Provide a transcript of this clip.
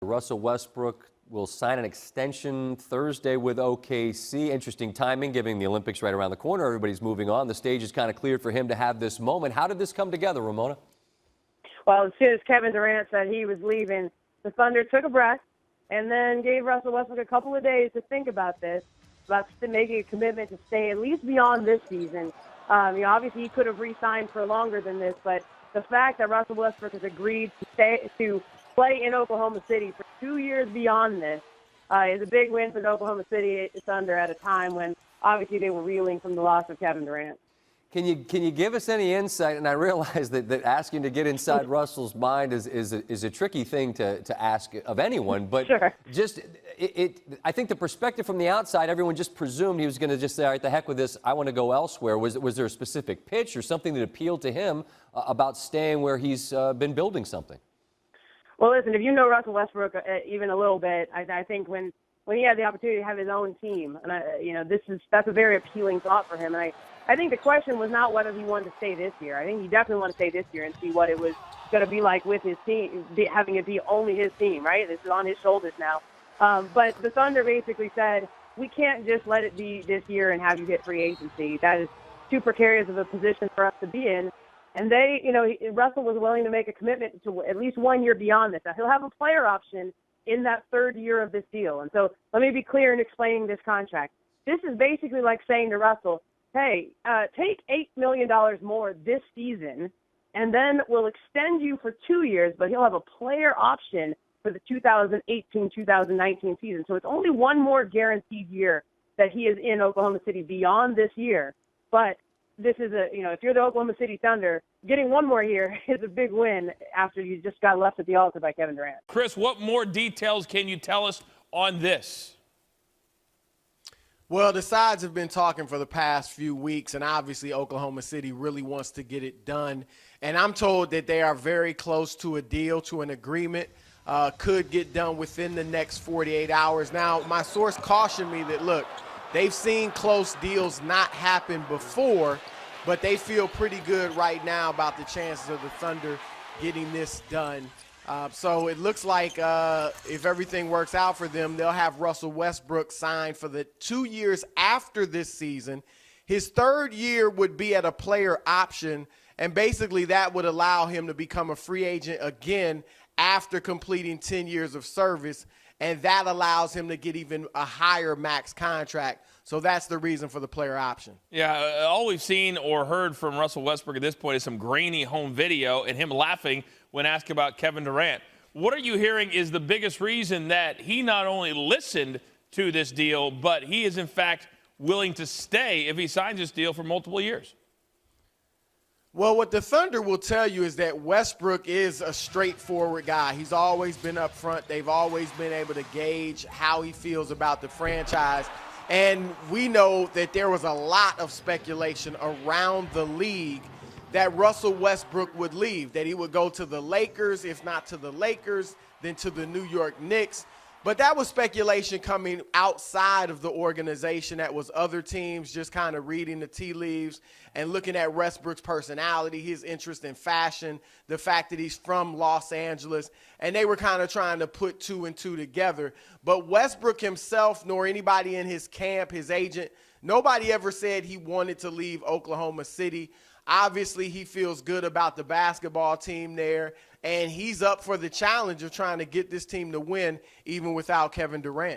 Russell Westbrook will sign an extension Thursday with OKC. Interesting timing, given the Olympics right around the corner. Everybody's moving on. The stage is kind of cleared for him to have this moment. How did this come together, Ramona? Well, as soon as Kevin Durant said he was leaving, the Thunder took a breath and then gave Russell Westbrook a couple of days to think about this, about making a commitment to stay at least beyond this season. Obviously he could have re-signed for longer than this, but the fact that Russell Westbrook has agreed to play in Oklahoma City for 2 years beyond this is a big win for the Oklahoma City Thunder at a time when obviously they were reeling from the loss of Kevin Durant. Can you give us any insight? And I realize that asking to get inside Russell's mind is a tricky thing to ask of anyone. But sure. I think the perspective from the outside, everyone just presumed he was going to just say, all right, the heck with this, I want to go elsewhere. Was there a specific pitch or something that appealed to him about staying where he's been building something? Well, listen, if you know Russell Westbrook even a little bit, I think when he had the opportunity to have his own team, and that's a very appealing thought for him. And I think the question was not whether he wanted to stay this year. I think he definitely wanted to stay this year and see what it was going to be like with his team, having it be only his team, right? This is on his shoulders now. But the Thunder basically said, we can't just let it be this year and have you hit free agency. That is too precarious of a position for us to be in. And Russell was willing to make a commitment to at least 1 year beyond this. Now, he'll have a player option in that third year of this deal. And so let me be clear in explaining this contract. This is basically like saying to Russell, hey, take $8 million more this season, and then we'll extend you for 2 years, but he'll have a player option for the 2018-2019 season. So it's only one more guaranteed year that he is in Oklahoma City beyond this year. But this is if you're the Oklahoma City Thunder, getting one more year is a big win after you just got left at the altar by Kevin Durant. Chris, what more details can you tell us on this? Well, the sides have been talking for the past few weeks, and obviously Oklahoma City really wants to get it done. And I'm told that they are very close to a deal, to an agreement, could get done within the next 48 hours. Now, my source cautioned me that, look, they've seen close deals not happen before, but they feel pretty good right now about the chances of the Thunder getting this done. So it looks like if everything works out for them, they'll have Russell Westbrook signed for the 2 years after this season. His third year would be at a player option, and basically that would allow him to become a free agent again after completing 10 years of service, and that allows him to get even a higher max contract. So that's the reason for the player option. Yeah, all we've seen or heard from Russell Westbrook at this point is some grainy home video and him laughing when asked about Kevin Durant. What are you hearing is the biggest reason that he not only listened to this deal, but he is in fact willing to stay if he signs this deal for multiple years? Well, what the Thunder will tell you is that Westbrook is a straightforward guy. He's always been up front. They've always been able to gauge how he feels about the franchise. And we know that there was a lot of speculation around the league that Russell Westbrook would leave, that he would go to the Lakers, if not to the Lakers, then to the New York Knicks. But that was speculation coming outside of the organization. That was other teams just kind of reading the tea leaves and looking at Westbrook's personality, his interest in fashion, the fact that he's from Los Angeles, and they were kind of trying to put two and two together. But Westbrook himself, nor anybody in his camp, his agent, nobody ever said he wanted to leave Oklahoma City. Obviously, he feels good about the basketball team there, and he's up for the challenge of trying to get this team to win even without Kevin Durant.